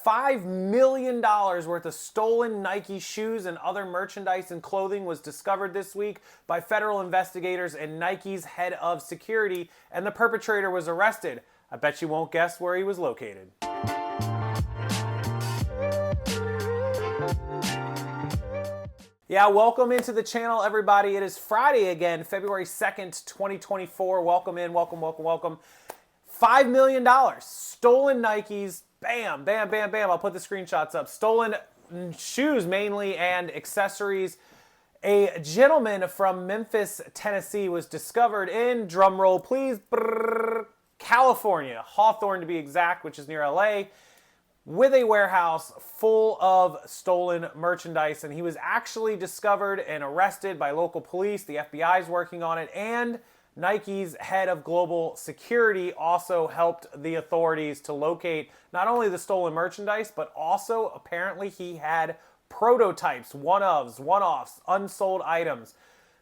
$5 million worth of stolen Nike shoes and other merchandise and clothing was discovered this week by federal investigators and Nike's head of security, and the perpetrator was arrested. I bet you won't guess where he was located. Yeah, welcome into the channel, everybody. It is Friday again, February 2nd, 2024. Welcome in, welcome. $5 million, stolen Nikes, bam, bam, bam, bam. I'll put the screenshots up. Stolen shoes mainly and accessories. A gentleman from Memphis, Tennessee was discovered in, drumroll please, California, Hawthorne to be exact, which is near LA, with a warehouse full of stolen merchandise. And he was actually discovered and arrested by local police. The FBI is working on it, and Nike's head of global security also helped the authorities to locate not only the stolen merchandise, but also apparently he had prototypes, one-offs, unsold items.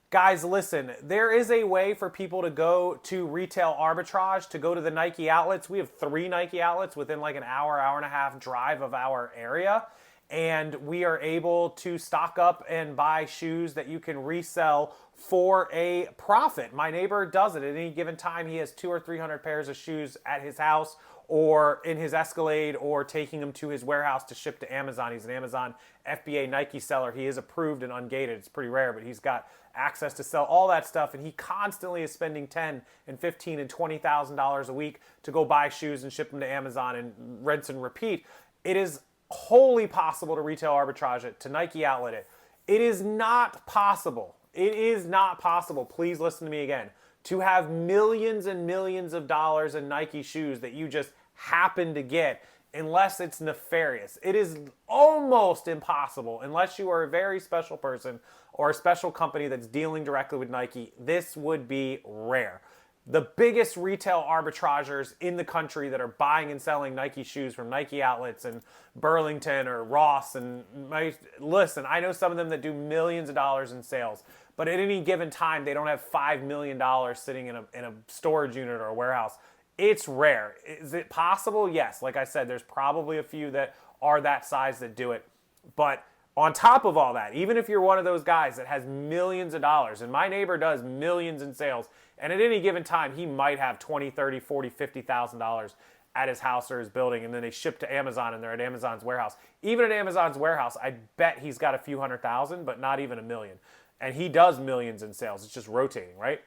Guys, listen, there is a way for people to go to retail arbitrage, to go to the Nike outlets. We have 3 Nike outlets within like an hour and a half drive of our area. And we are able to stock up and buy shoes that you can resell for a profit. My neighbor does it. At any given time, he has 200 or 300 pairs of shoes at his house or in his Escalade, or taking them to his warehouse to ship to Amazon. He's an Amazon FBA Nike seller. He is approved and ungated. It's pretty rare, but he's got access to sell all that stuff, and he constantly is spending $10,000 and $15,000 and $20,000 a week to go buy shoes and ship them to Amazon and rinse and repeat. It is wholly possible to retail arbitrage it, to Nike outlet it. It is not possible. It is not possible. Please listen to me again. To have millions and millions of dollars in Nike shoes that you just happen to get, unless it's nefarious. It is almost impossible unless you are a very special person or a special company that's dealing directly with Nike. This would be rare. The biggest retail arbitrageurs in the country that are buying and selling Nike shoes from Nike outlets in Burlington or Ross, and listen, I know some of them that do millions of dollars in sales, but at any given time, they don't have $5 million sitting in a storage unit or a warehouse. It's rare. Is it possible? Yes. Like I said, there's probably a few that are that size that do it. But on top of all that, even if you're one of those guys that has millions of dollars, and my neighbor does millions in sales, and at any given time, he might have $20,000, $30,000, $40,000, $50,000 at his house or his building, and then they ship to Amazon, and they're at Amazon's warehouse. Even at Amazon's warehouse, I bet he's got a few $100,000, but not even $1 million. And he does millions in sales. It's just rotating, right?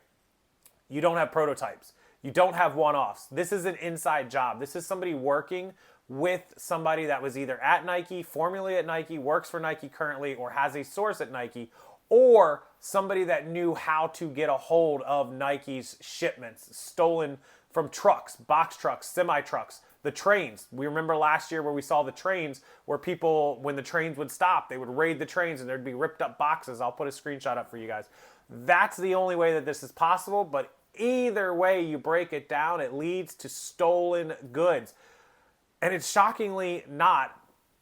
You don't have prototypes. You don't have one-offs. This is an inside job. This is somebody working with somebody that was either at Nike, formerly at Nike, works for Nike currently, or has a source at Nike, or somebody that knew how to get a hold of Nike's shipments stolen from trucks, box trucks, semi-trucks, the trains. We remember last year where we saw the trains where people, when the trains would stop, they would raid the trains and there'd be ripped up boxes. I'll put a screenshot up for you guys. That's the only way that this is possible, but either way you break it down, it leads to stolen goods. And it's shockingly not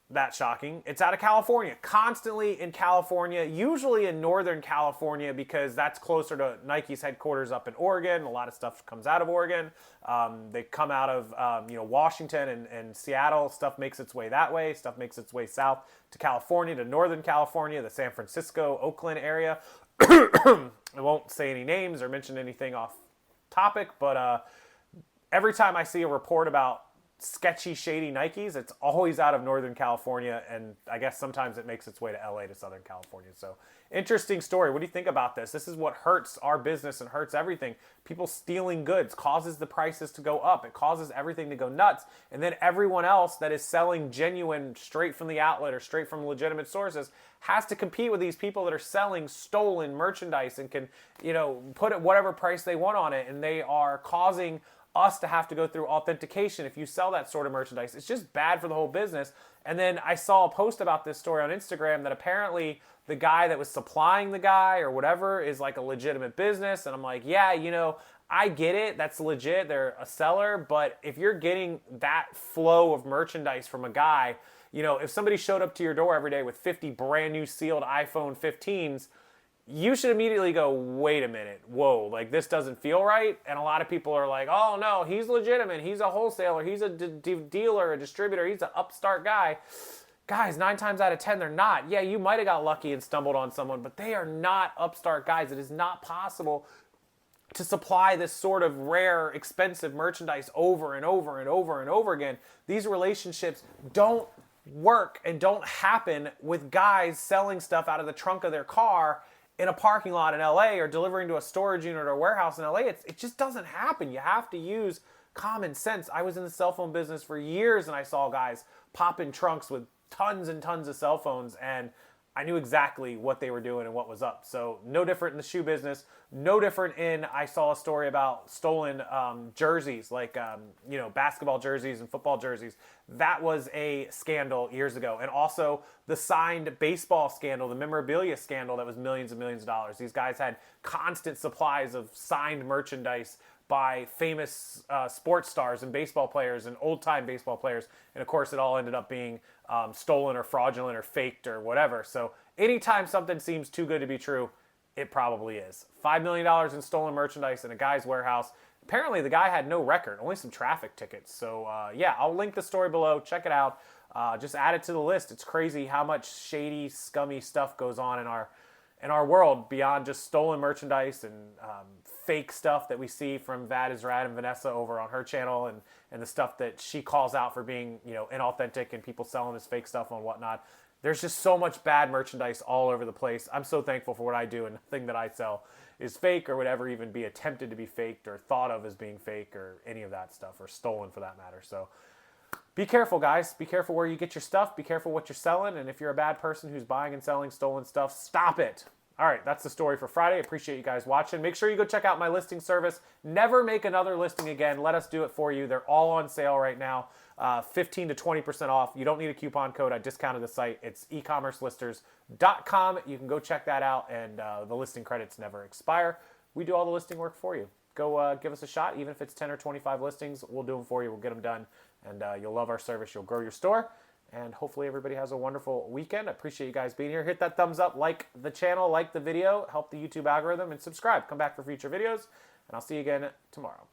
that shocking. It's out of California, constantly in California, usually in Northern California, because that's closer to Nike's headquarters up in Oregon. A lot of stuff comes out of Oregon. They come out of Washington and Seattle. Stuff makes its way that way. Stuff makes its way south to California, to Northern California, the San Francisco, Oakland area. I won't say any names or mention anything off topic, but every time I see a report about sketchy, shady Nikes, it's always out of Northern California, and I guess sometimes it makes its way to LA, to Southern California. So interesting story. What do you think about this? This is what hurts our business and hurts everything. People stealing goods causes the prices to go up. It causes everything to go nuts. And then everyone else that is selling genuine, straight from the outlet or straight from legitimate sources has to compete with these people that are selling stolen merchandise and can, put it whatever price they want on it, and they are causing us to have to go through authentication if you sell that sort of merchandise. It's just bad for the whole business. And then I saw a post about this story on Instagram that apparently the guy that was supplying the guy or whatever is like a legitimate business. And I'm like, yeah, I get it. That's legit. They're a seller. But if you're getting that flow of merchandise from a guy, if somebody showed up to your door every day with 50 brand new sealed iPhone 15s, you should immediately go, wait a minute, whoa, like this doesn't feel right. And a lot of people are like, oh no, he's legitimate, he's a wholesaler, he's a dealer, a distributor, he's an upstart guy. Guys, 9 times out of 10, they're not. Yeah, you might have got lucky and stumbled on someone, but they are not upstart guys. It is not possible to supply this sort of rare, expensive merchandise over and over and over and over again. These relationships don't work and don't happen with guys selling stuff out of the trunk of their car in a parking lot in LA or delivering to a storage unit or a warehouse in LA. It just doesn't happen. You have to use common sense. I was in the cell phone business for years and I saw guys pop in trunks with tons and tons of cell phones, and I knew exactly what they were doing and what was up. So no different in the shoe business, no different in, I saw a story about stolen jerseys, like basketball jerseys and football jerseys. That was a scandal years ago. And also the signed baseball scandal, the memorabilia scandal that was millions and millions of dollars. These guys had constant supplies of signed merchandise by famous sports stars and baseball players and old-time baseball players. And of course, it all ended up being stolen or fraudulent or faked or whatever. So anytime something seems too good to be true, it probably is. $5 million in stolen merchandise in a guy's warehouse. Apparently, the guy had no record, only some traffic tickets. So yeah, I'll link the story below. Check it out. Just add it to the list. It's crazy how much shady, scummy stuff goes on in our world beyond just stolen merchandise and fake stuff that we see from Vad is Rad and Vanessa over on her channel, and the stuff that she calls out for being inauthentic and people selling this fake stuff and whatnot. There's just so much bad merchandise all over the place. I'm so thankful for what I do, and nothing that I sell is fake or would ever even be attempted to be faked or thought of as being fake or any of that stuff, or stolen for that matter. So be careful, guys. Be careful where you get your stuff. Be careful what you're selling. And if you're a bad person who's buying and selling stolen stuff, stop it. All right, that's the story for Friday. Appreciate you guys watching. Make sure you go check out my listing service. Never make another listing again. Let us do it for you. They're all on sale right now. 15 to 20% off. You don't need a coupon code. I discounted the site. It's ecommercelisters.com. You can go check that out, and the listing credits never expire. We do all the listing work for you. Go give us a shot. Even if it's 10 or 25 listings, we'll do them for you. We'll get them done, and you'll love our service. You'll grow your store. And hopefully everybody has a wonderful weekend. I appreciate you guys being here. Hit that thumbs up, like the channel, like the video, help the YouTube algorithm, and subscribe. Come back for future videos, and I'll see you again tomorrow.